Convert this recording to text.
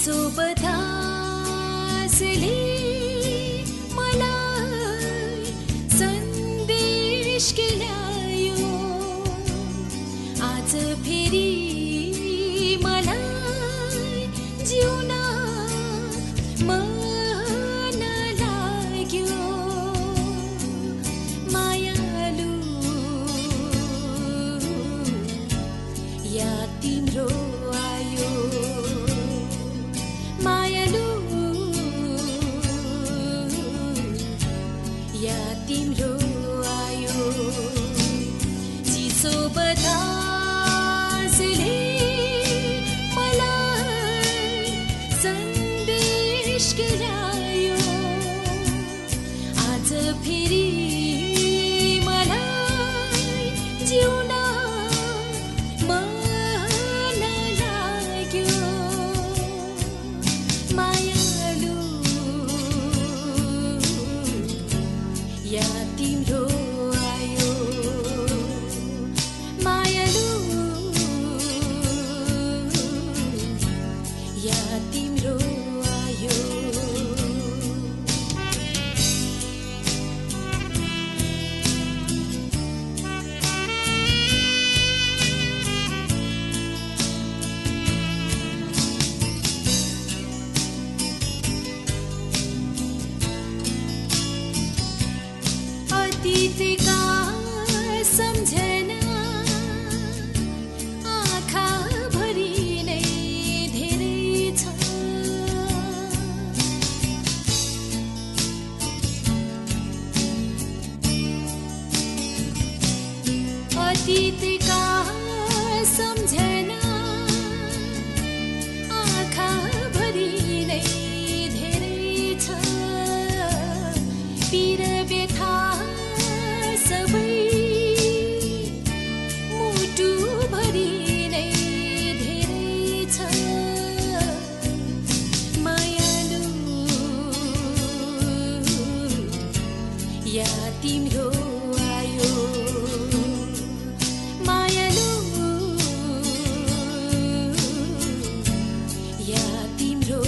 चिसो बतासले मलाई सन्देश केलायो आज फेरि मलाई जिउन मन लाग्यो मायालु या तिम्रो आयो मायालु या तिम्रो आयो चिसो बतासले मलाई सन्देश केलायो आज फेरि मलाई जिउन मन लाग्यो मायालु या तिम्रो आयो मायालु या तिम्रो आयो अतीतका सम्झना आँखाभरि नै धेरै छ अतीतका सम्झना आँखाभरि नै धेरै छ पीर व्यथा सबै मुटुभरि नै धेरै छ मायालु या तिम्रो आयो मायालु या तिम्रो